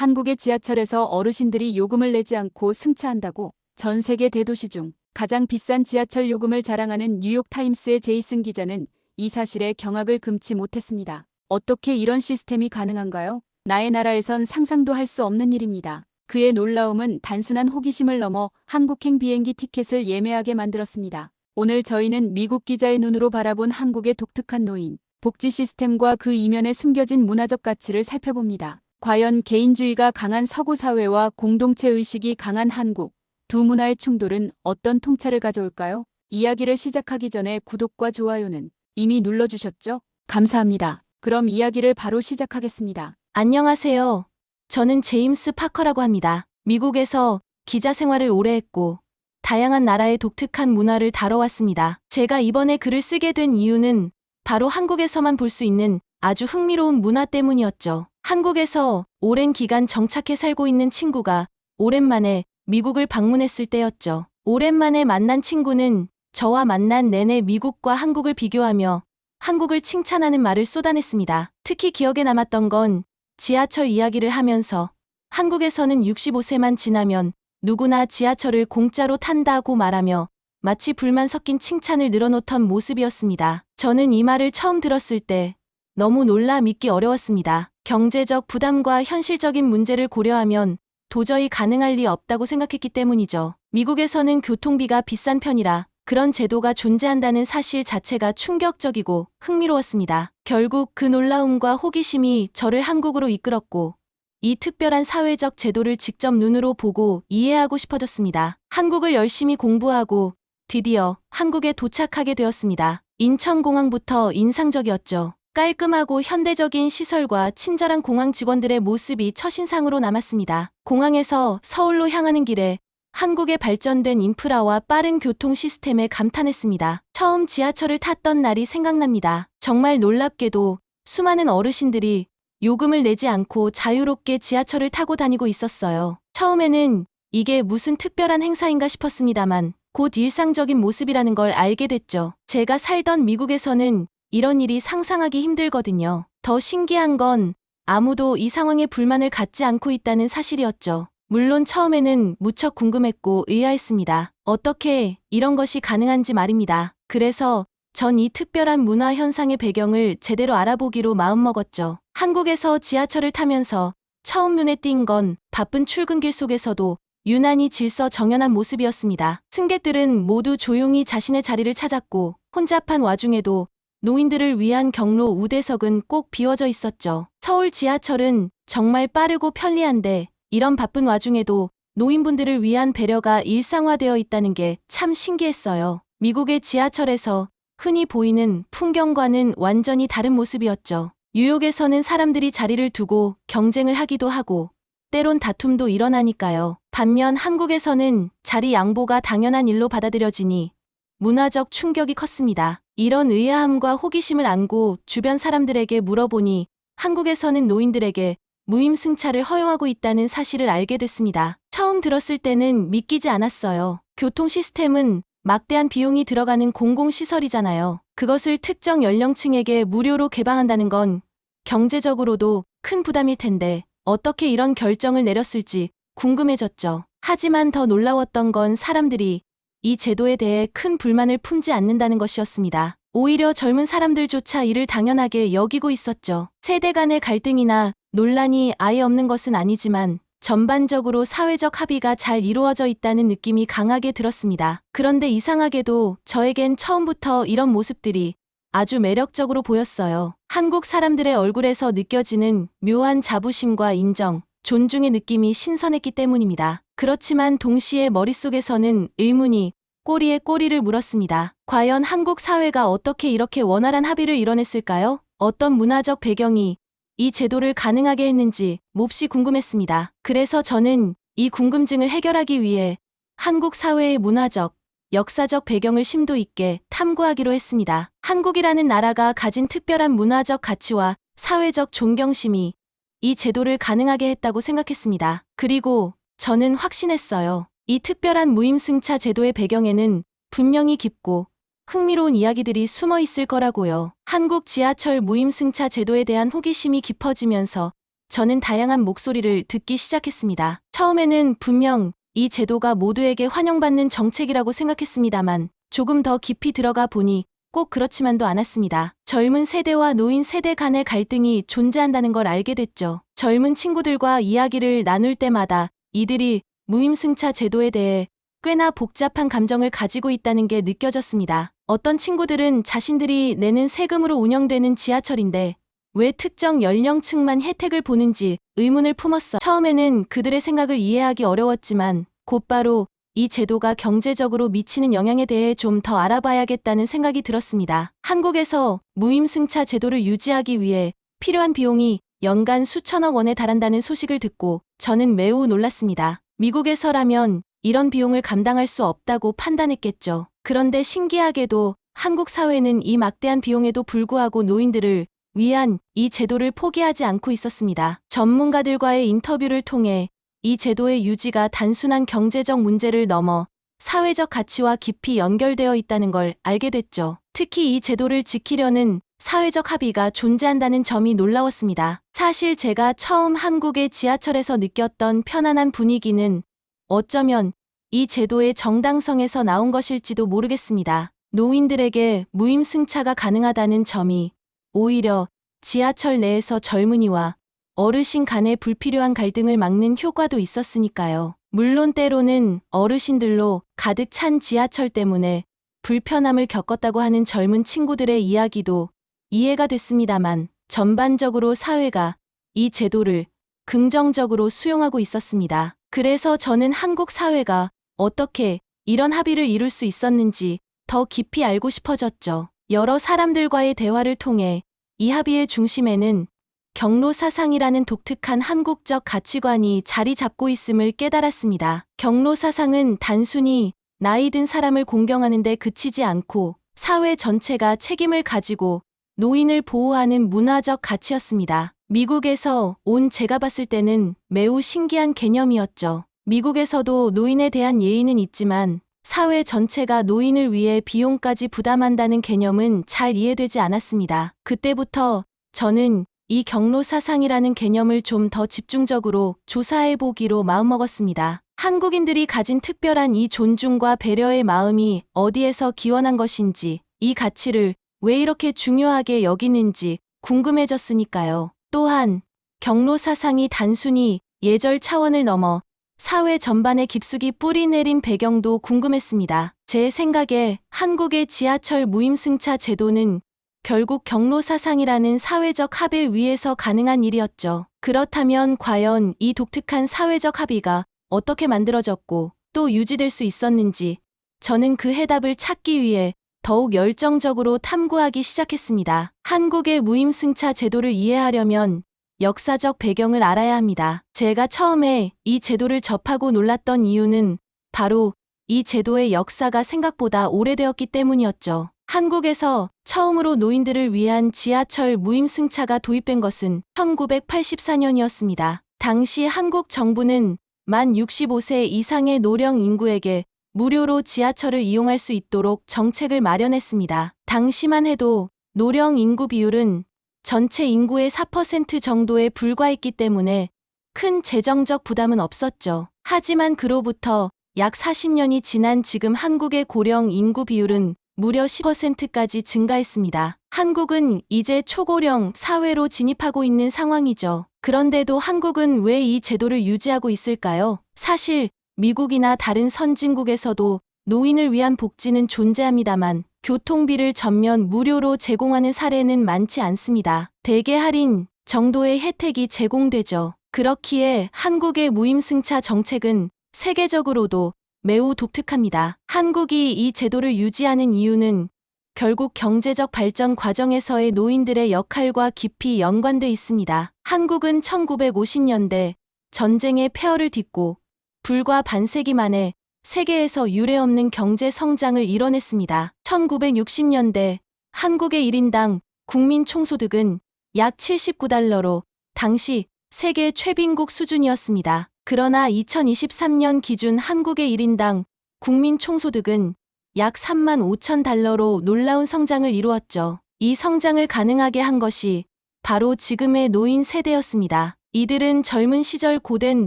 한국의 지하철에서 어르신들이 요금을 내지 않고 승차한다고 전 세계 대도시 중 가장 비싼 지하철 요금을 자랑하는 뉴욕타임스의 제이슨 기자는 이 사실에 경악을 금치 못했습니다. 어떻게 이런 시스템이 가능한가요? 나의 나라에선 상상도 할 수 없는 일입니다. 그의 놀라움은 단순한 호기심을 넘어 한국행 비행기 티켓을 예매하게 만들었습니다. 오늘 저희는 미국 기자의 눈으로 바라본 한국의 독특한 노인, 복지 시스템과 그 이면에 숨겨진 문화적 가치를 살펴봅니다. 과연 개인주의가 강한 서구 사회와 공동체 의식이 강한 한국, 두 문화의 충돌은 어떤 통찰을 가져올까요? 이야기를 시작하기 전에 구독과 좋아요는 이미 눌러주셨죠? 감사합니다. 그럼 이야기를 바로 시작하겠습니다. 안녕하세요. 저는 제임스 파커라고 합니다. 미국에서 기자 생활을 오래 했고 다양한 나라의 독특한 문화를 다뤄왔습니다. 제가 이번에 글을 쓰게 된 이유는 바로 한국에서만 볼 수 있는 아주 흥미로운 문화 때문이었죠. 한국에서 오랜 기간 정착해 살고 있는 친구가 오랜만에 미국을 방문했을 때였죠. 오랜만에 만난 친구는 저와 만난 내내 미국과 한국을 비교하며 한국을 칭찬하는 말을 쏟아냈습니다. 특히 기억에 남았던 건 지하철 이야기를 하면서 한국에서는 65세만 지나면 누구나 지하철을 공짜로 탄다고 말하며 마치 불만 섞인 칭찬을 늘어놓던 모습이었습니다. 저는 이 말을 처음 들었을 때 너무 놀라 믿기 어려웠습니다. 경제적 부담과 현실적인 문제를 고려하면 도저히 가능할 리 없다고 생각했기 때문이죠. 미국에서는 교통비가 비싼 편이라 그런 제도가 존재한다는 사실 자체가 충격적이고 흥미로웠습니다. 결국 그 놀라움과 호기심이 저를 한국으로 이끌었고 이 특별한 사회적 제도를 직접 눈으로 보고 이해하고 싶어졌습니다. 한국을 열심히 공부하고 드디어 한국에 도착하게 되었습니다. 인천공항부터 인상적이었죠. 깔끔하고 현대적인 시설과 친절한 공항 직원들의 모습이 첫인상으로 남았습니다. 공항에서 서울로 향하는 길에 한국의 발전된 인프라와 빠른 교통 시스템에 감탄했습니다. 처음 지하철을 탔던 날이 생각납니다. 정말 놀랍게도 수많은 어르신들이 요금을 내지 않고 자유롭게 지하철을 타고 다니고 있었어요. 처음에는 이게 무슨 특별한 행사인가 싶었습니다만 곧 일상적인 모습이라는 걸 알게 됐죠. 제가 살던 미국에서는 이런 일이 상상하기 힘들거든요. 더 신기한 건 아무도 이 상황에 불만을 갖지 않고 있다는 사실이었죠. 물론 처음에는 무척 궁금했고 의아했습니다. 어떻게 이런 것이 가능한지 말입니다. 그래서 전 이 특별한 문화 현상의 배경을 제대로 알아보기로 마음먹었죠. 한국에서 지하철을 타면서 처음 눈에 띈 건 바쁜 출근길 속에서도 유난히 질서 정연한 모습이었습니다. 승객들은 모두 조용히 자신의 자리를 찾았고 혼잡한 와중에도 노인들을 위한 경로 우대석은 꼭 비워져 있었죠. 서울 지하철은 정말 빠르고 편리한데 이런 바쁜 와중에도 노인분들을 위한 배려가 일상화되어 있다는 게 참 신기했어요. 미국의 지하철에서 흔히 보이는 풍경과는 완전히 다른 모습이었죠. 뉴욕에서는 사람들이 자리를 두고 경쟁을 하기도 하고 때론 다툼도 일어나니까요. 반면 한국에서는 자리 양보가 당연한 일로 받아들여지니 문화적 충격이 컸습니다. 이런 의아함과 호기심을 안고 주변 사람들에게 물어보니 한국에서는 노인들에게 무임승차를 허용하고 있다는 사실을 알게 됐습니다. 처음 들었을 때는 믿기지 않았어요. 교통 시스템은 막대한 비용이 들어가는 공공시설이잖아요. 그것을 특정 연령층에게 무료로 개방한다는 건 경제적으로도 큰 부담일 텐데 어떻게 이런 결정을 내렸을지 궁금해졌죠. 하지만 더 놀라웠던 건 사람들이 이 제도에 대해 큰 불만을 품지 않는다는 것이었습니다. 오히려 젊은 사람들조차 이를 당연하게 여기고 있었죠. 세대 간의 갈등이나 논란이 아예 없는 것은 아니지만 전반적으로 사회적 합의가 잘 이루어져 있다는 느낌이 강하게 들었습니다. 그런데 이상하게도 저에겐 처음부터 이런 모습들이 아주 매력적으로 보였어요. 한국 사람들의 얼굴에서 느껴지는 묘한 자부심과 인정, 존중의 느낌이 신선했기 때문입니다. 그렇지만 동시에 머릿속에서는 의문이 꼬리에 꼬리를 물었습니다. 과연 한국 사회가 어떻게 이렇게 원활한 합의를 이뤄냈을까요? 어떤 문화적 배경이 이 제도를 가능하게 했는지 몹시 궁금했습니다. 그래서 저는 이 궁금증을 해결하기 위해 한국 사회의 문화적, 역사적 배경을 심도 있게 탐구하기로 했습니다. 한국이라는 나라가 가진 특별한 문화적 가치와 사회적 존경심이 이 제도를 가능하게 했다고 생각했습니다. 그리고 저는 확신했어요. 이 특별한 무임승차 제도의 배경에는 분명히 깊고 흥미로운 이야기들이 숨어 있을 거라고요. 한국 지하철 무임승차 제도에 대한 호기심이 깊어지면서 저는 다양한 목소리를 듣기 시작했습니다. 처음에는 분명 이 제도가 모두에게 환영받는 정책이라고 생각했습니다만 조금 더 깊이 들어가 보니 꼭 그렇지만도 않았습니다. 젊은 세대와 노인 세대 간의 갈등이 존재한다는 걸 알게 됐죠. 젊은 친구들과 이야기를 나눌 때마다 이들이 무임승차 제도에 대해 꽤나 복잡한 감정을 가지고 있다는 게 느껴졌습니다. 어떤 친구들은 자신들이 내는 세금으로 운영되는 지하철인데 왜 특정 연령층만 혜택을 보는지 의문을 품었어. 처음에는 그들의 생각을 이해하기 어려웠지만 곧바로 이 제도가 경제적으로 미치는 영향에 대해 좀 더 알아봐야겠다는 생각이 들었습니다. 한국에서 무임승차 제도를 유지하기 위해 필요한 비용이 연간 수천억 원에 달한다는 소식을 듣고 저는 매우 놀랐습니다. 미국에서라면 이런 비용을 감당할 수 없다고 판단했겠죠. 그런데 신기하게도 한국 사회는 이 막대한 비용에도 불구하고 노인들을 위한 이 제도를 포기하지 않고 있었습니다. 전문가들과의 인터뷰를 통해 이 제도의 유지가 단순한 경제적 문제를 넘어 사회적 가치와 깊이 연결되어 있다는 걸 알게 됐죠. 특히 이 제도를 지키려는 사회적 합의가 존재한다는 점이 놀라웠습니다. 사실 제가 처음 한국의 지하철에서 느꼈던 편안한 분위기는 어쩌면 이 제도의 정당성에서 나온 것일지도 모르겠습니다. 노인들에게 무임승차가 가능하다는 점이 오히려 지하철 내에서 젊은이와 어르신 간의 불필요한 갈등을 막는 효과도 있었으니까요. 물론 때로는 어르신들로 가득 찬 지하철 때문에 불편함을 겪었다고 하는 젊은 친구들의 이야기도 이해가 됐습니다만 전반적으로 사회가 이 제도를 긍정적으로 수용하고 있었습니다. 그래서 저는 한국 사회가 어떻게 이런 합의를 이룰 수 있었는지 더 깊이 알고 싶어졌죠. 여러 사람들과의 대화를 통해 이 합의의 중심에는 경로 사상이라는 독특한 한국적 가치관이 자리 잡고 있음을 깨달았습니다. 경로 사상은 단순히 나이 든 사람을 공경하는 데 그치지 않고 사회 전체가 책임을 가지고 노인을 보호하는 문화적 가치였습니다. 미국에서 온 제가 봤을 때는 매우 신기한 개념이었죠. 미국에서도 노인에 대한 예의는 있지만 사회 전체가 노인을 위해 비용까지 부담한다는 개념은 잘 이해되지 않았습니다. 그때부터 저는 이 경로 사상이라는 개념을 좀 더 집중적으로 조사해보기로 마음먹었습니다. 한국인들이 가진 특별한 이 존중과 배려의 마음이 어디에서 기원한 것인지, 이 가치를 왜 이렇게 중요하게 여기는지 궁금해졌으니까요. 또한 경로 사상이 단순히 예절 차원을 넘어 사회 전반에 깊숙이 뿌리 내린 배경도 궁금했습니다. 제 생각에 한국의 지하철 무임승차 제도는 결국 경로 사상이라는 사회적 합의 위에서 가능한 일이었죠. 그렇다면 과연 이 독특한 사회적 합의가 어떻게 만들어졌고 또 유지될 수 있었는지 저는 그 해답을 찾기 위해 더욱 열정적으로 탐구하기 시작했습니다. 한국의 무임승차 제도를 이해하려면 역사적 배경을 알아야 합니다. 제가 처음에 이 제도를 접하고 놀랐던 이유는 바로 이 제도의 역사가 생각보다 오래되었기 때문이었죠. 한국에서 처음으로 노인들을 위한 지하철 무임승차가 도입된 것은 1984년이었습니다. 당시 한국 정부는 만 65세 이상의 노령 인구에게 무료로 지하철을 이용할 수 있도록 정책을 마련했습니다. 당시만 해도 노령 인구 비율은 전체 인구의 4% 정도에 불과했기 때문에 큰 재정적 부담은 없었죠. 하지만 그로부터 약 40년이 지난 지금 한국의 고령 인구 비율은 무려 10%까지 증가했습니다. 한국은 이제 초고령 사회로 진입하고 있는 상황이죠. 그런데도 한국은 왜 이 제도를 유지하고 있을까요? 사실 미국이나 다른 선진국에서도 노인을 위한 복지는 존재합니다만 교통비를 전면 무료로 제공하는 사례는 많지 않습니다. 대개 할인 정도의 혜택이 제공되죠. 그렇기에 한국의 무임승차 정책은 세계적으로도 매우 독특합니다. 한국이 이 제도를 유지하는 이유는 결국 경제적 발전 과정에서의 노인들의 역할과 깊이 연관돼 있습니다. 한국은 1950년대 전쟁의 폐허를 딛고 불과 반세기 만에 세계에서 유례없는 경제 성장을 이뤄냈습니다. 1960년대 한국의 1인당 국민 총소득은 약 79달러로 당시 세계 최빈국 수준이었습니다. 그러나 2023년 기준 한국의 1인당 국민 총소득은 약 3만 5천 달러로 놀라운 성장을 이루었죠. 이 성장을 가능하게 한 것이 바로 지금의 노인 세대였습니다. 이들은 젊은 시절 고된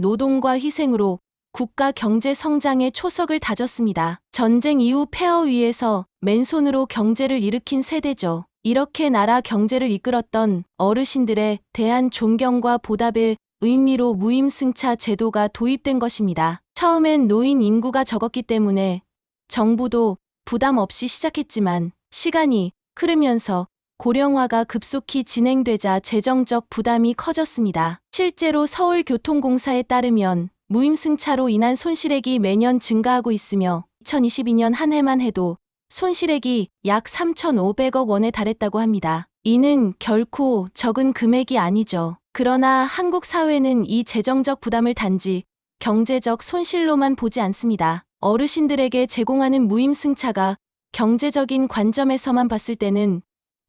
노동과 희생으로 국가 경제 성장의 초석을 다졌습니다. 전쟁 이후 폐허 위에서 맨손으로 경제를 일으킨 세대죠. 이렇게 나라 경제를 이끌었던 어르신들에 대한 존경과 보답의 의미로 무임승차 제도가 도입된 것입니다. 처음엔 노인 인구가 적었기 때문에 정부도 부담 없이 시작했지만 시간이 흐르면서 고령화가 급속히 진행되자 재정적 부담이 커졌습니다. 실제로 서울교통공사에 따르면 무임승차로 인한 손실액이 매년 증가하고 있으며 2022년 한 해만 해도 손실액이 약 3,500억 원에 달했다고 합니다. 이는 결코 적은 금액이 아니죠. 그러나 한국 사회는 이 재정적 부담을 단지 경제적 손실로만 보지 않습니다. 어르신들에게 제공하는 무임승차가 경제적인 관점에서만 봤을 때는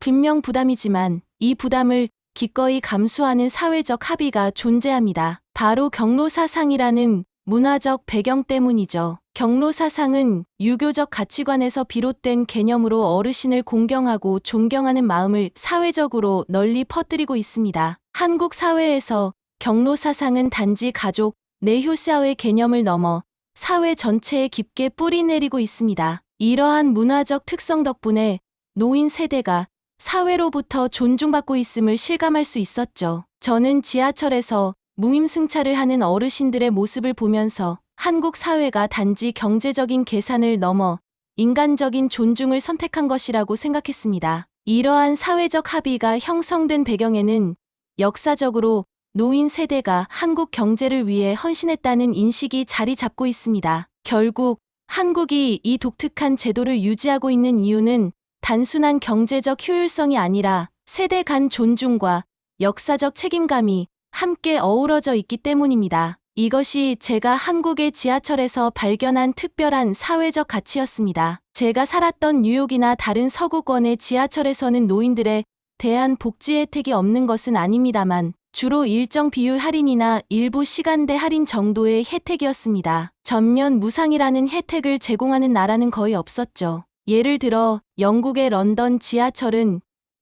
분명 부담이지만 이 부담을 기꺼이 감수하는 사회적 합의가 존재합니다. 바로 경로사상이라는 문화적 배경 때문이죠. 경로사상은 유교적 가치관에서 비롯된 개념으로 어르신을 공경하고 존경하는 마음을 사회적으로 널리 퍼뜨리고 있습니다. 한국 사회에서 경로사상은 단지 가족, 내효사의 개념을 넘어 사회 전체에 깊게 뿌리내리고 있습니다. 이러한 문화적 특성 덕분에 노인 세대가 사회로부터 존중받고 있음을 실감할 수 있었죠. 저는 지하철에서 무임승차를 하는 어르신들의 모습을 보면서 한국 사회가 단지 경제적인 계산을 넘어 인간적인 존중을 선택한 것이라고 생각했습니다. 이러한 사회적 합의가 형성된 배경에는 역사적으로 노인 세대가 한국 경제를 위해 헌신했다는 인식이 자리 잡고 있습니다. 결국 한국이 이 독특한 제도를 유지하고 있는 이유는 단순한 경제적 효율성이 아니라 세대 간 존중과 역사적 책임감이 함께 어우러져 있기 때문입니다. 이것이 제가 한국의 지하철에서 발견한 특별한 사회적 가치였습니다. 제가 살았던 뉴욕이나 다른 서구권의 지하철에서는 노인들에 대한 복지 혜택이 없는 것은 아닙니다만 주로 일정 비율 할인이나 일부 시간대 할인 정도의 혜택이었습니다. 전면 무상이라는 혜택을 제공하는 나라는 거의 없었죠. 예를 들어 영국의 런던 지하철은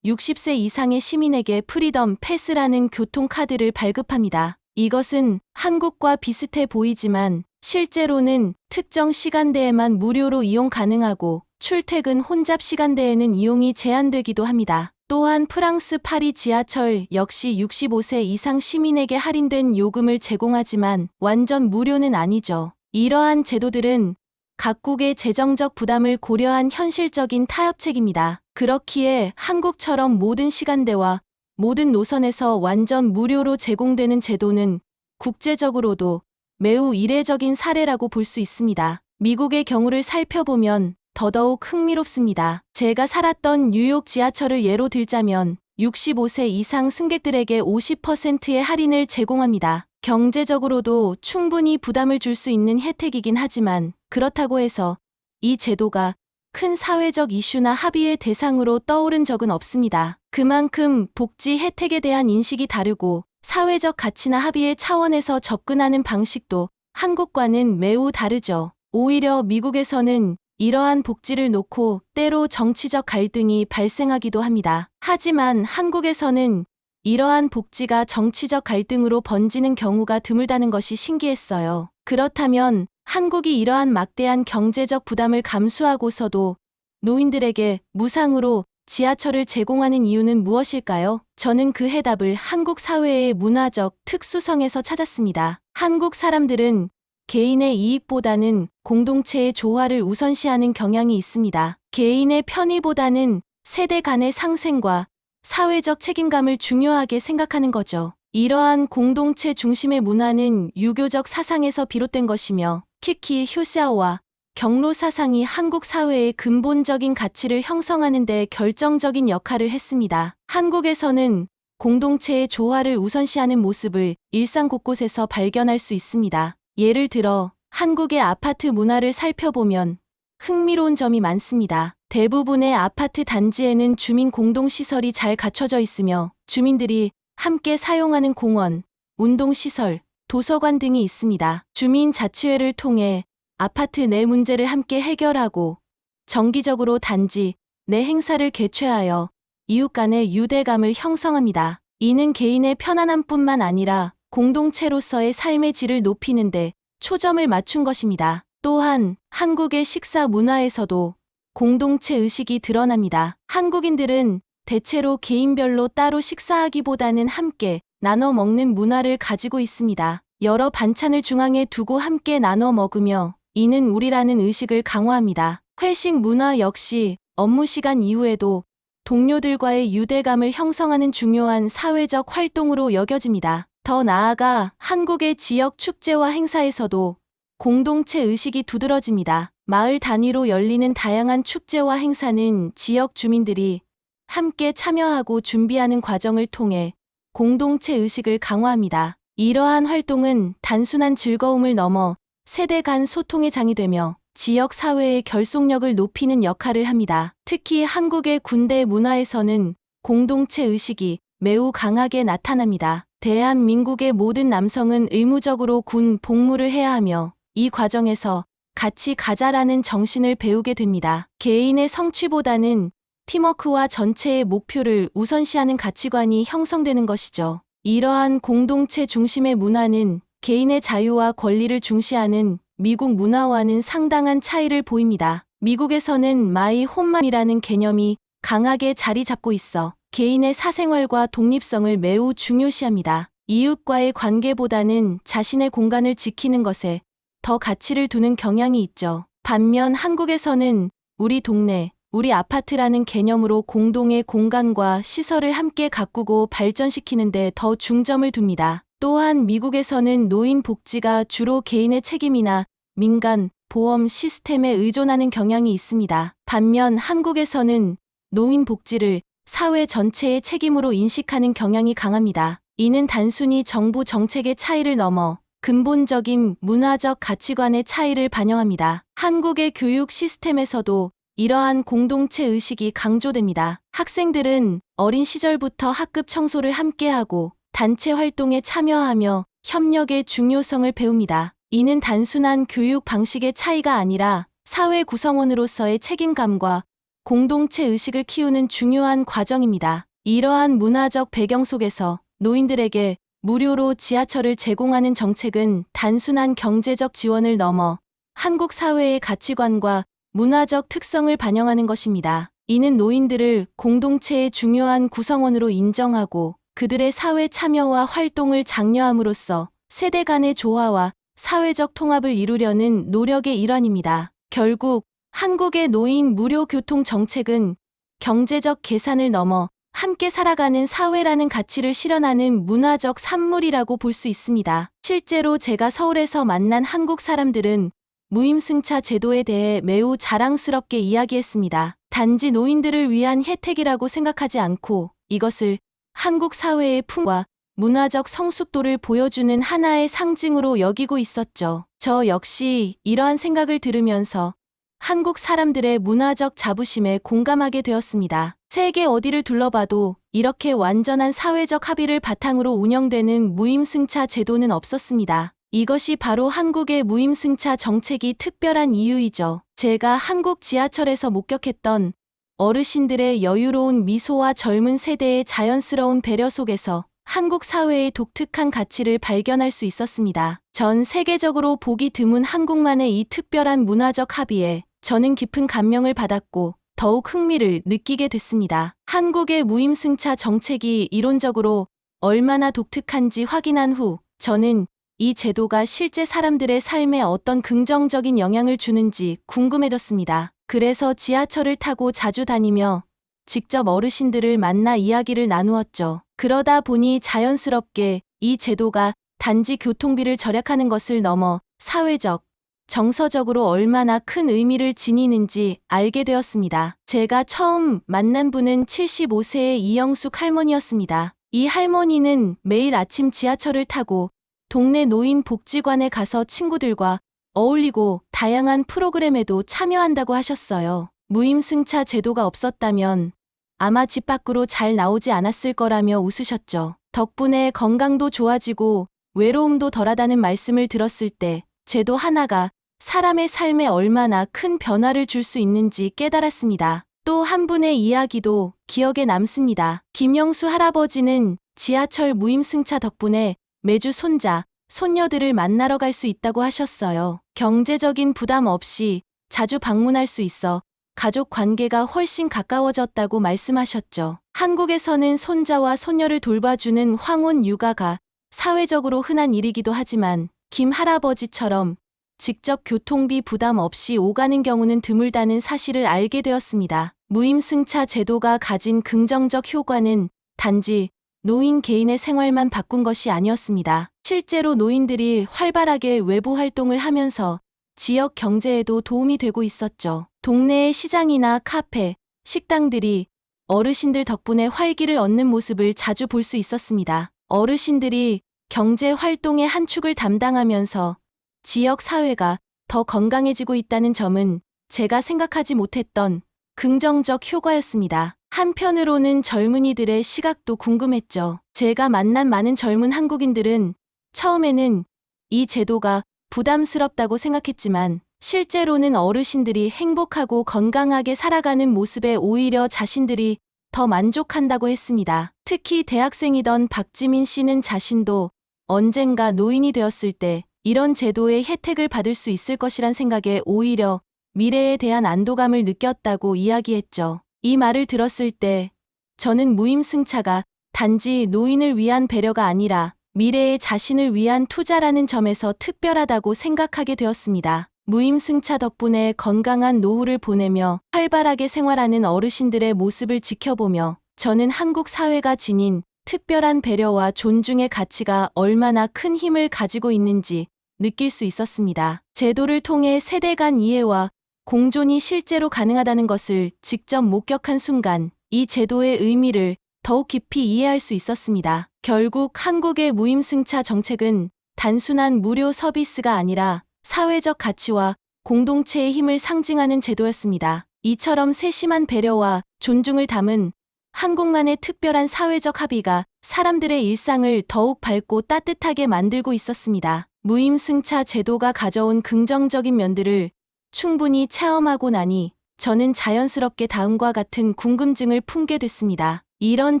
60세 이상의 시민에게 프리덤 패스라는 교통카드를 발급합니다. 이것은 한국과 비슷해 보이지만 실제로는 특정 시간대에만 무료로 이용 가능하고 출퇴근 혼잡 시간대에는 이용이 제한되기도 합니다. 또한 프랑스 파리 지하철 역시 65세 이상 시민에게 할인된 요금을 제공하지만 완전 무료는 아니죠. 이러한 제도들은 각국의 재정적 부담을 고려한 현실적인 타협책입니다. 그렇기에 한국처럼 모든 시간대와 모든 노선에서 완전 무료로 제공되는 제도는 국제적으로도 매우 이례적인 사례라고 볼 수 있습니다. 미국의 경우를 살펴보면 더더욱 흥미롭습니다. 제가 살았던 뉴욕 지하철을 예로 들자면 65세 이상 승객들에게 50%의 할인을 제공합니다. 경제적으로도 충분히 부담을 줄 수 있는 혜택이긴 하지만 그렇다고 해서 이 제도가 큰 사회적 이슈나 합의의 대상으로 떠오른 적은 없습니다. 그만큼 복지 혜택에 대한 인식이 다르고 사회적 가치나 합의의 차원에서 접근하는 방식도 한국과는 매우 다르죠. 오히려 미국에서는 이러한 복지를 놓고 때로 정치적 갈등이 발생하기도 합니다. 하지만 한국에서는 이러한 복지가 정치적 갈등으로 번지는 경우가 드물다는 것이 신기했어요. 그렇다면 한국이 이러한 막대한 경제적 부담을 감수하고서도 노인들에게 무상으로 지하철을 제공하는 이유는 무엇일까요? 저는 그 해답을 한국 사회의 문화적 특수성에서 찾았습니다. 한국 사람들은 개인의 이익보다는 공동체의 조화를 우선시하는 경향이 있습니다. 개인의 편의보다는 세대 간의 상생과 사회적 책임감을 중요하게 생각하는 거죠. 이러한 공동체 중심의 문화는 유교적 사상에서 비롯된 것이며 특히 효샤오와 경로 사상이 한국 사회의 근본적인 가치를 형성하는 데 결정적인 역할을 했습니다. 한국에서는 공동체의 조화를 우선시하는 모습을 일상 곳곳에서 발견할 수 있습니다. 예를 들어 한국의 아파트 문화를 살펴보면 흥미로운 점이 많습니다. 대부분의 아파트 단지에는 주민 공동시설이 잘 갖춰져 있으며 주민들이 함께 사용하는 공원, 운동시설, 도서관 등이 있습니다. 주민자치회를 통해 아파트 내 문제를 함께 해결하고 정기적으로 단지 내 행사를 개최하여 이웃 간의 유대감을 형성합니다. 이는 개인의 편안함뿐만 아니라 공동체로서의 삶의 질을 높이는데 초점을 맞춘 것입니다. 또한 한국의 식사 문화에서도 공동체 의식이 드러납니다. 한국인들은 대체로 개인별로 따로 식사하기보다는 함께 나눠 먹는 문화를 가지고 있습니다. 여러 반찬을 중앙에 두고 함께 나눠 먹으며 이는 우리라는 의식을 강화합니다. 회식 문화 역시 업무 시간 이후에도 동료들과의 유대감을 형성하는 중요한 사회적 활동으로 여겨집니다. 더 나아가 한국의 지역 축제와 행사에서도 공동체 의식이 두드러집니다. 마을 단위로 열리는 다양한 축제와 행사는 지역 주민들이 함께 참여하고 준비하는 과정을 통해 공동체 의식을 강화합니다. 이러한 활동은 단순한 즐거움을 넘어 세대 간 소통의 장이 되며 지역 사회의 결속력을 높이는 역할을 합니다. 특히 한국의 군대 문화에서는 공동체 의식이 매우 강하게 나타납니다. 대한민국의 모든 남성은 의무적으로 군 복무를 해야 하며 이 과정에서 같이 가자라는 정신을 배우게 됩니다. 개인의 성취보다는 팀워크와 전체의 목표를 우선시하는 가치관이 형성되는 것이죠. 이러한 공동체 중심의 문화는 개인의 자유와 권리를 중시하는 미국 문화와는 상당한 차이를 보입니다. 미국에서는 마이 홈맘이라는 개념이 강하게 자리 잡고 있어 개인의 사생활과 독립성을 매우 중요시합니다. 이웃과의 관계보다는 자신의 공간을 지키는 것에 더 가치를 두는 경향이 있죠. 반면 한국에서는 우리 동네, 우리 아파트라는 개념으로 공동의 공간과 시설을 함께 가꾸고 발전시키는 데 더 중점을 둡니다. 또한 미국에서는 노인 복지가 주로 개인의 책임이나 민간 보험 시스템에 의존하는 경향이 있습니다. 반면 한국에서는 노인 복지를 사회 전체의 책임으로 인식하는 경향이 강합니다. 이는 단순히 정부 정책의 차이를 넘어 근본적인 문화적 가치관의 차이를 반영합니다. 한국의 교육 시스템에서도 이러한 공동체 의식이 강조됩니다. 학생들은 어린 시절부터 학급 청소를 함께하고 단체 활동에 참여하며 협력의 중요성을 배웁니다. 이는 단순한 교육 방식의 차이가 아니라 사회 구성원으로서의 책임감과 공동체 의식을 키우는 중요한 과정입니다. 이러한 문화적 배경 속에서 노인들에게 무료로 지하철을 제공하는 정책은 단순한 경제적 지원을 넘어 한국 사회의 가치관과 문화적 특성을 반영하는 것입니다. 이는 노인들을 공동체의 중요한 구성원으로 인정하고 그들의 사회 참여와 활동을 장려함으로써 세대 간의 조화와 사회적 통합을 이루려는 노력의 일환입니다. 결국 한국의 노인 무료 교통 정책은 경제적 계산을 넘어 함께 살아가는 사회라는 가치를 실현하는 문화적 산물이라고 볼 수 있습니다. 실제로 제가 서울에서 만난 한국 사람들은 무임승차 제도에 대해 매우 자랑스럽게 이야기했습니다. 단지 노인들을 위한 혜택이라고 생각하지 않고 이것을 한국 사회의 품과 문화적 성숙도를 보여주는 하나의 상징으로 여기고 있었죠. 저 역시 이러한 생각을 들으면서 한국 사람들의 문화적 자부심에 공감하게 되었습니다. 세계 어디를 둘러봐도 이렇게 완전한 사회적 합의를 바탕으로 운영되는 무임승차 제도는 없었습니다. 이것이 바로 한국의 무임승차 정책이 특별한 이유이죠. 제가 한국 지하철에서 목격했던 어르신들의 여유로운 미소와 젊은 세대의 자연스러운 배려 속에서 한국 사회의 독특한 가치를 발견할 수 있었습니다. 전 세계적으로 보기 드문 한국만의 이 특별한 문화적 합의에 저는 깊은 감명을 받았고 더욱 흥미를 느끼게 됐습니다. 한국의 무임승차 정책이 이론적으로 얼마나 독특한지 확인한 후 저는 이 제도가 실제 사람들의 삶에 어떤 긍정적인 영향을 주는지 궁금해졌습니다. 그래서 지하철을 타고 자주 다니며 직접 어르신들을 만나 이야기를 나누었죠. 그러다 보니 자연스럽게 이 제도가 단지 교통비를 절약하는 것을 넘어 사회적, 정서적으로 얼마나 큰 의미를 지니는지 알게 되었습니다. 제가 처음 만난 분은 75세의 이영숙 할머니였습니다. 이 할머니는 매일 아침 지하철을 타고 동네 노인 복지관에 가서 친구들과 어울리고 다양한 프로그램에도 참여한다고 하셨어요. 무임승차 제도가 없었다면 아마 집 밖으로 잘 나오지 않았을 거라며 웃으셨죠. 덕분에 건강도 좋아지고 외로움도 덜하다는 말씀을 들었을 때 제도 하나가 사람의 삶에 얼마나 큰 변화를 줄 수 있는지 깨달았습니다. 또 한 분의 이야기도 기억에 남습니다. 김영수 할아버지는 지하철 무임승차 덕분에 매주 손자, 손녀들을 만나러 갈 수 있다고 하셨어요. 경제적인 부담 없이 자주 방문할 수 있어 가족 관계가 훨씬 가까워졌다고 말씀하셨죠. 한국에서는 손자와 손녀를 돌봐주는 황혼 육아가 사회적으로 흔한 일이기도 하지만 김 할아버지처럼 직접 교통비 부담 없이 오가는 경우는 드물다는 사실을 알게 되었습니다. 무임승차 제도가 가진 긍정적 효과는 단지 노인 개인의 생활만 바꾼 것이 아니었습니다. 실제로 노인들이 활발하게 외부 활동을 하면서 지역 경제에도 도움이 되고 있었죠. 동네의 시장이나 카페, 식당들이 어르신들 덕분에 활기를 얻는 모습을 자주 볼 수 있었습니다. 어르신들이 경제 활동의 한 축을 담당하면서 지역 사회가 더 건강해지고 있다는 점은 제가 생각하지 못했던 긍정적 효과였습니다. 한편으로는 젊은이들의 시각도 궁금했죠. 제가 만난 많은 젊은 한국인들은 처음에는 이 제도가 부담스럽다고 생각했지만 실제로는 어르신들이 행복하고 건강하게 살아가는 모습에 오히려 자신들이 더 만족한다고 했습니다. 특히 대학생이던 박지민 씨는 자신도 언젠가 노인이 되었을 때 이런 제도의 혜택을 받을 수 있을 것이란 생각에 오히려 미래에 대한 안도감을 느꼈다고 이야기했죠. 이 말을 들었을 때 저는 무임승차가 단지 노인을 위한 배려가 아니라 미래의 자신을 위한 투자라는 점에서 특별하다고 생각하게 되었습니다. 무임승차 덕분에 건강한 노후를 보내며 활발하게 생활하는 어르신들의 모습을 지켜보며 저는 한국 사회가 지닌 특별한 배려와 존중의 가치가 얼마나 큰 힘을 가지고 있는지 느낄 수 있었습니다. 제도를 통해 세대 간 이해와 공존이 실제로 가능하다는 것을 직접 목격한 순간 이 제도의 의미를 더욱 깊이 이해할 수 있었습니다. 결국 한국의 무임승차 정책은 단순한 무료 서비스가 아니라 사회적 가치와 공동체의 힘을 상징하는 제도였습니다. 이처럼 세심한 배려와 존중을 담은 한국만의 특별한 사회적 합의가 사람들의 일상을 더욱 밝고 따뜻하게 만들고 있었습니다. 무임승차 제도가 가져온 긍정적인 면들을 충분히 체험하고 나니 저는 자연스럽게 다음과 같은 궁금증을 품게 됐습니다. 이런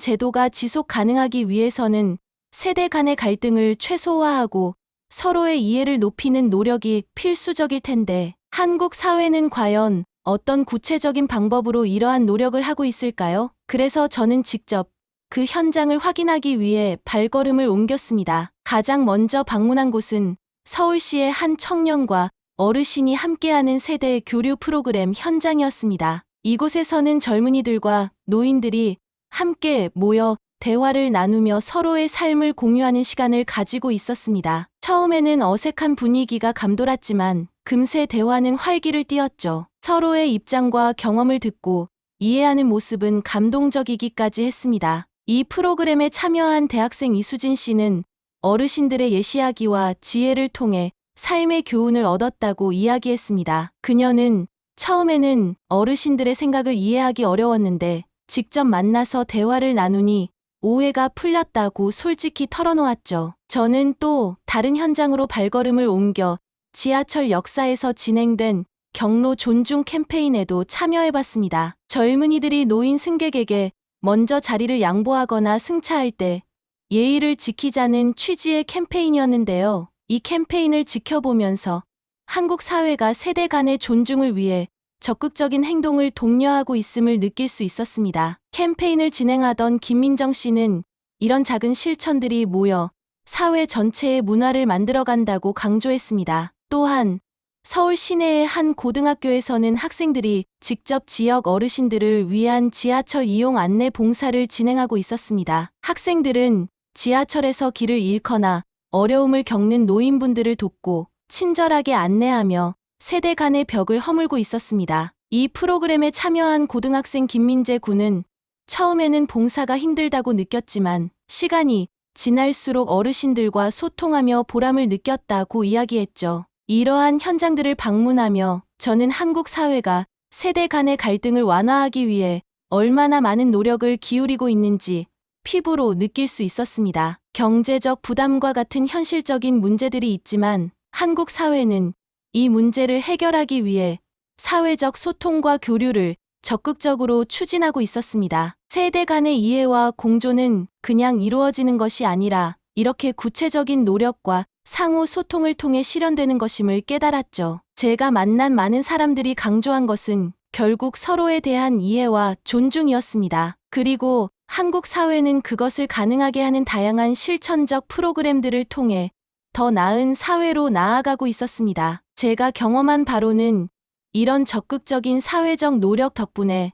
제도가 지속 가능하기 위해서는 세대 간의 갈등을 최소화하고 서로의 이해를 높이는 노력이 필수적일 텐데 한국 사회는 과연 어떤 구체적인 방법으로 이러한 노력을 하고 있을까요? 그래서 저는 직접 그 현장을 확인하기 위해 발걸음을 옮겼습니다. 가장 먼저 방문한 곳은 서울시의 한 청년과 어르신이 함께하는 세대 교류 프로그램 현장이었습니다. 이곳에서는 젊은이들과 노인들이 함께 모여 대화를 나누며 서로의 삶을 공유하는 시간을 가지고 있었습니다. 처음에는 어색한 분위기가 감돌았지만 금세 대화는 활기를 띠었죠. 서로의 입장과 경험을 듣고 이해하는 모습은 감동적이기까지 했습니다. 이 프로그램에 참여한 대학생 이수진 씨는 어르신들의 예시하기와 지혜를 통해 삶의 교훈을 얻었다고 이야기했습니다. 그녀는 처음에는 어르신들의 생각을 이해하기 어려웠는데 직접 만나서 대화를 나누니 오해가 풀렸다고 솔직히 털어놓았죠. 저는 또 다른 현장으로 발걸음을 옮겨 지하철 역사에서 진행된 경로 존중 캠페인에도 참여해봤습니다. 젊은이들이 노인 승객에게 먼저 자리를 양보하거나 승차할 때 예의를 지키자는 취지의 캠페인이었는데요. 이 캠페인을 지켜보면서 한국 사회가 세대 간의 존중을 위해 적극적인 행동을 독려하고 있음을 느낄 수 있었습니다. 캠페인을 진행하던 김민정 씨는 이런 작은 실천들이 모여 사회 전체의 문화를 만들어간다고 강조했습니다. 또한 서울 시내의 한 고등학교에서는 학생들이 직접 지역 어르신들을 위한 지하철 이용 안내 봉사를 진행하고 있었습니다. 학생들은 지하철에서 길을 잃거나 어려움을 겪는 노인분들을 돕고 친절하게 안내하며 세대 간의 벽을 허물고 있었습니다. 이 프로그램에 참여한 고등학생 김민재 군은 처음에는 봉사가 힘들다고 느꼈지만 시간이 지날수록 어르신들과 소통하며 보람을 느꼈다고 이야기했죠. 이러한 현장들을 방문하며 저는 한국 사회가 세대 간의 갈등을 완화하기 위해 얼마나 많은 노력을 기울이고 있는지 피부로 느낄 수 있었습니다. 경제적 부담과 같은 현실적인 문제들이 있지만 한국 사회는 이 문제를 해결하기 위해 사회적 소통과 교류를 적극적으로 추진하고 있었습니다. 세대 간의 이해와 공존은 그냥 이루어지는 것이 아니라 이렇게 구체적인 노력과 상호 소통을 통해 실현되는 것임을 깨달았죠. 제가 만난 많은 사람들이 강조한 것은 결국 서로에 대한 이해와 존중이었습니다. 그리고 한국 사회는 그것을 가능하게 하는 다양한 실천적 프로그램들을 통해 더 나은 사회로 나아가고 있었습니다. 제가 경험한 바로는 이런 적극적인 사회적 노력 덕분에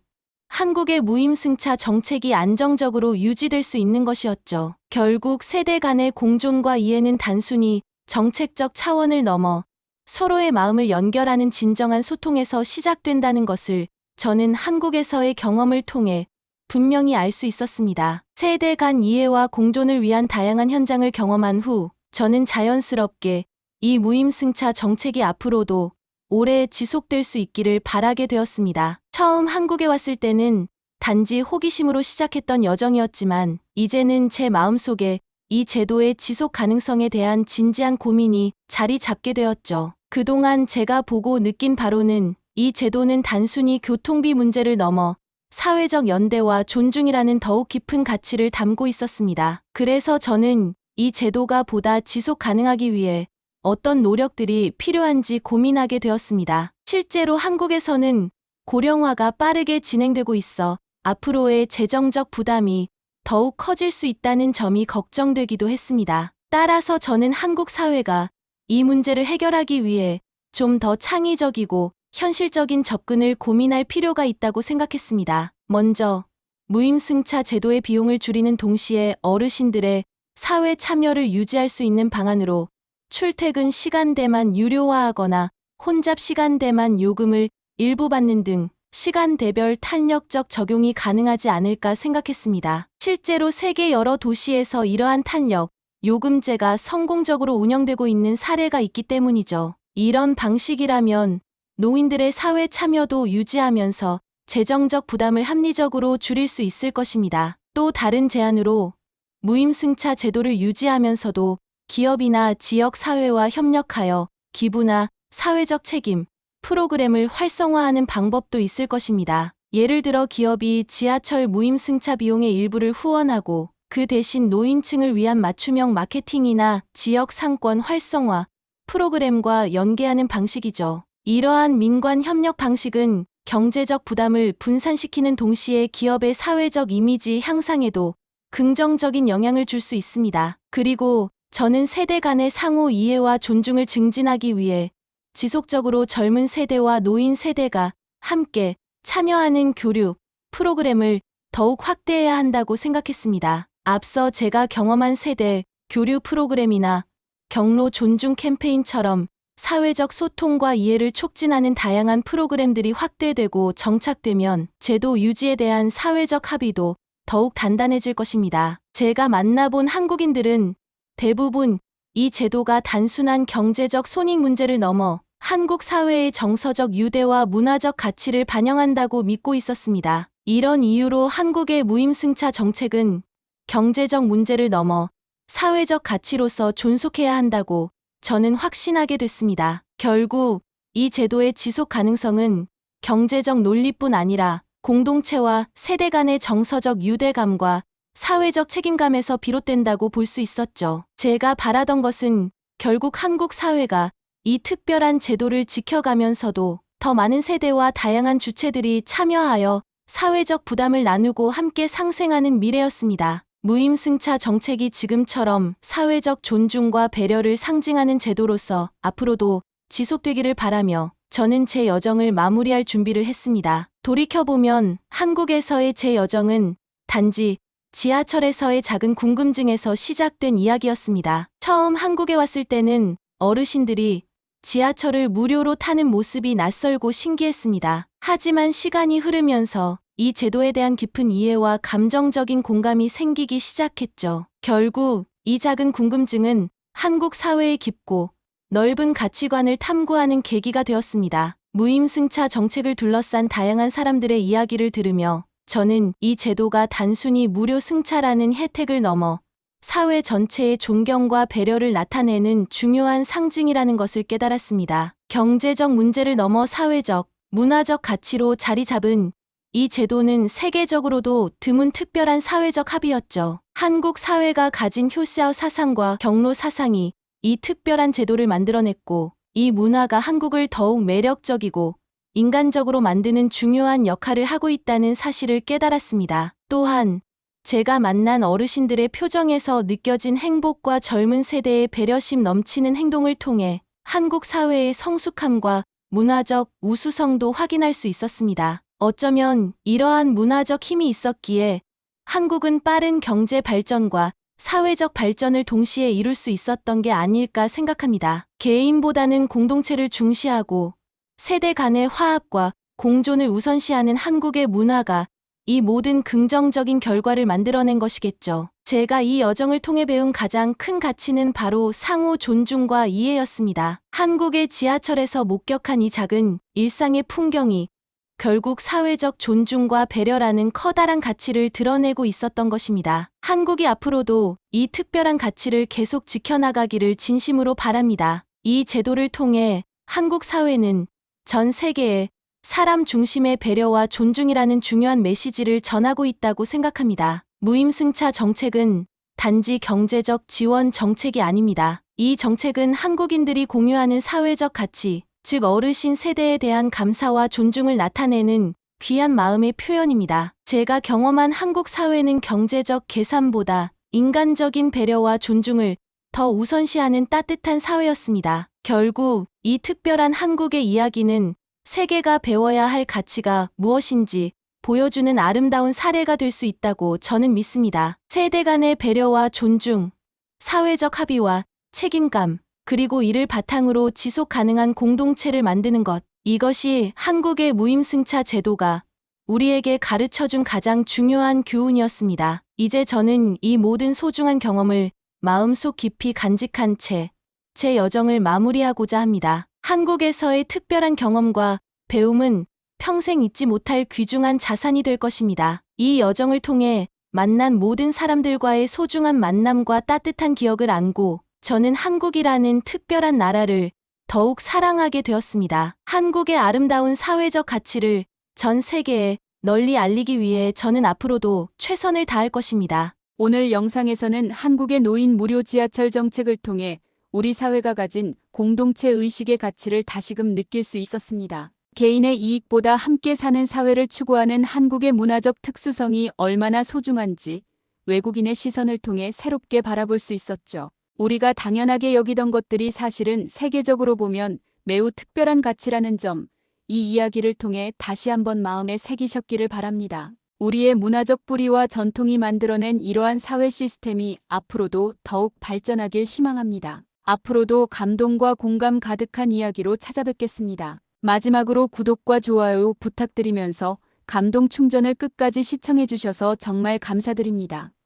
한국의 무임승차 정책이 안정적으로 유지될 수 있는 것이었죠. 결국 세대 간의 공존과 이해는 단순히 정책적 차원을 넘어 서로의 마음을 연결하는 진정한 소통에서 시작된다는 것을 저는 한국에서의 경험을 통해 분명히 알 수 있었습니다. 세대 간 이해와 공존을 위한 다양한 현장을 경험한 후 저는 자연스럽게 이 무임승차 정책이 앞으로도 오래 지속될 수 있기를 바라게 되었습니다. 처음 한국에 왔을 때는 단지 호기심으로 시작했던 여정이었지만 이제는 제 마음속에 이 제도의 지속 가능성에 대한 진지한 고민이 자리 잡게 되었죠. 그동안 제가 보고 느낀 바로는 이 제도는 단순히 교통비 문제를 넘어 사회적 연대와 존중이라는 더욱 깊은 가치를 담고 있었습니다. 그래서 저는 이 제도가 보다 지속 가능하기 위해 어떤 노력들이 필요한지 고민하게 되었습니다. 실제로 한국에서는 고령화가 빠르게 진행되고 있어 앞으로의 재정적 부담이 더욱 커질 수 있다는 점이 걱정되기도 했습니다. 따라서 저는 한국 사회가 이 문제를 해결하기 위해 좀 더 창의적이고 현실적인 접근을 고민할 필요가 있다고 생각했습니다. 먼저 무임승차 제도의 비용을 줄이는 동시에 어르신들의 사회 참여를 유지할 수 있는 방안으로 출퇴근 시간대만 유료화하거나 혼잡 시간대만 요금을 일부 받는 등 시간대별 탄력적 적용이 가능하지 않을까 생각했습니다. 실제로 세계 여러 도시에서 이러한 탄력, 요금제가 성공적으로 운영되고 있는 사례가 있기 때문이죠. 이런 방식이라면 노인들의 사회 참여도 유지하면서 재정적 부담을 합리적으로 줄일 수 있을 것입니다. 또 다른 제안으로 무임승차 제도를 유지하면서도 기업이나 지역 사회와 협력하여 기부나 사회적 책임 프로그램을 활성화하는 방법도 있을 것입니다. 예를 들어 기업이 지하철 무임승차 비용의 일부를 후원하고 그 대신 노인층을 위한 맞춤형 마케팅이나 지역 상권 활성화 프로그램과 연계하는 방식이죠. 이러한 민관 협력 방식은 경제적 부담을 분산시키는 동시에 기업의 사회적 이미지 향상에도 긍정적인 영향을 줄 수 있습니다. 그리고 저는 세대 간의 상호 이해와 존중을 증진하기 위해 지속적으로 젊은 세대와 노인 세대가 함께 참여하는 교류 프로그램을 더욱 확대해야 한다고 생각했습니다. 앞서 제가 경험한 세대 교류 프로그램이나 경로 존중 캠페인처럼 사회적 소통과 이해를 촉진하는 다양한 프로그램들이 확대되고 정착되면 제도 유지에 대한 사회적 합의도 더욱 단단해질 것입니다. 제가 만나본 한국인들은 대부분 이 제도가 단순한 경제적 손익 문제를 넘어 한국 사회의 정서적 유대와 문화적 가치를 반영한다고 믿고 있었습니다. 이런 이유로 한국의 무임승차 정책은 경제적 문제를 넘어 사회적 가치로서 존속해야 한다고 저는 확신하게 됐습니다. 결국 이 제도의 지속 가능성은 경제적 논리뿐 아니라 공동체와 세대 간의 정서적 유대감과 사회적 책임감에서 비롯된다고 볼 수 있었죠. 제가 바라던 것은 결국 한국 사회가 이 특별한 제도를 지켜가면서도 더 많은 세대와 다양한 주체들이 참여하여 사회적 부담을 나누고 함께 상생하는 미래였습니다. 무임승차 정책이 지금처럼 사회적 존중과 배려를 상징하는 제도로서 앞으로도 지속되기를 바라며 저는 제 여정을 마무리할 준비를 했습니다. 돌이켜보면 한국에서의 제 여정은 단지 지하철에서의 작은 궁금증에서 시작된 이야기였습니다. 처음 한국에 왔을 때는 어르신들이 지하철을 무료로 타는 모습이 낯설고 신기했습니다. 하지만 시간이 흐르면서 이 제도에 대한 깊은 이해와 감정적인 공감이 생기기 시작했죠. 결국 이 작은 궁금증은 한국 사회의 깊고 넓은 가치관을 탐구하는 계기가 되었습니다. 무임승차 정책을 둘러싼 다양한 사람들의 이야기를 들으며 저는 이 제도가 단순히 무료 승차라는 혜택을 넘어 사회 전체의 존경과 배려를 나타내는 중요한 상징이라는 것을 깨달았습니다. 경제적 문제를 넘어 사회적, 문화적 가치로 자리 잡은 이 제도는 세계적으로도 드문 특별한 사회적 합의였죠. 한국 사회가 가진 효세어 사상과 경로 사상이 이 특별한 제도를 만들어냈고, 이 문화가 한국을 더욱 매력적이고 인간적으로 만드는 중요한 역할을 하고 있다는 사실을 깨달았습니다. 또한 제가 만난 어르신들의 표정에서 느껴진 행복과 젊은 세대의 배려심 넘치는 행동을 통해 한국 사회의 성숙함과 문화적 우수성도 확인할 수 있었습니다. 어쩌면 이러한 문화적 힘이 있었기에 한국은 빠른 경제 발전과 사회적 발전을 동시에 이룰 수 있었던 게 아닐까 생각합니다. 개인보다는 공동체를 중시하고 세대 간의 화합과 공존을 우선시하는 한국의 문화가 이 모든 긍정적인 결과를 만들어낸 것이겠죠. 제가 이 여정을 통해 배운 가장 큰 가치는 바로 상호 존중과 이해였습니다. 한국의 지하철에서 목격한 이 작은 일상의 풍경이 결국 사회적 존중과 배려라는 커다란 가치를 드러내고 있었던 것입니다. 한국이 앞으로도 이 특별한 가치를 계속 지켜나가기를 진심으로 바랍니다. 이 제도를 통해 한국 사회는 전 세계에 사람 중심의 배려와 존중이라는 중요한 메시지를 전하고 있다고 생각합니다. 무임승차 정책은 단지 경제적 지원 정책이 아닙니다. 이 정책은 한국인들이 공유하는 사회적 가치, 즉 어르신 세대에 대한 감사와 존중을 나타내는 귀한 마음의 표현입니다. 제가 경험한 한국 사회는 경제적 계산보다 인간적인 배려와 존중을 더 우선시하는 따뜻한 사회였습니다. 결국 이 특별한 한국의 이야기는 세계가 배워야 할 가치가 무엇인지 보여주는 아름다운 사례가 될 수 있다고 저는 믿습니다. 세대 간의 배려와 존중, 사회적 합의와 책임감, 그리고 이를 바탕으로 지속 가능한 공동체를 만드는 것. 이것이 한국의 무임승차 제도가 우리에게 가르쳐준 가장 중요한 교훈이었습니다. 이제 저는 이 모든 소중한 경험을 마음속 깊이 간직한 채 제 여정을 마무리하고자 합니다. 한국에서의 특별한 경험과 배움은 평생 잊지 못할 귀중한 자산이 될 것입니다. 이 여정을 통해 만난 모든 사람들과의 소중한 만남과 따뜻한 기억을 안고 저는 한국이라는 특별한 나라를 더욱 사랑하게 되었습니다. 한국의 아름다운 사회적 가치를 전 세계에 널리 알리기 위해 저는 앞으로도 최선을 다할 것입니다. 오늘 영상에서는 한국의 노인 무료 지하철 정책을 통해 우리 사회가 가진 공동체 의식의 가치를 다시금 느낄 수 있었습니다. 개인의 이익보다 함께 사는 사회를 추구하는 한국의 문화적 특수성이 얼마나 소중한지 외국인의 시선을 통해 새롭게 바라볼 수 있었죠. 우리가 당연하게 여기던 것들이 사실은 세계적으로 보면 매우 특별한 가치라는 점, 이 이야기를 통해 다시 한번 마음에 새기셨기를 바랍니다. 우리의 문화적 뿌리와 전통이 만들어낸 이러한 사회 시스템이 앞으로도 더욱 발전하길 희망합니다. 앞으로도 감동과 공감 가득한 이야기로 찾아뵙겠습니다. 마지막으로 구독과 좋아요 부탁드리면서 감동 충전을 끝까지 시청해주셔서 정말 감사드립니다.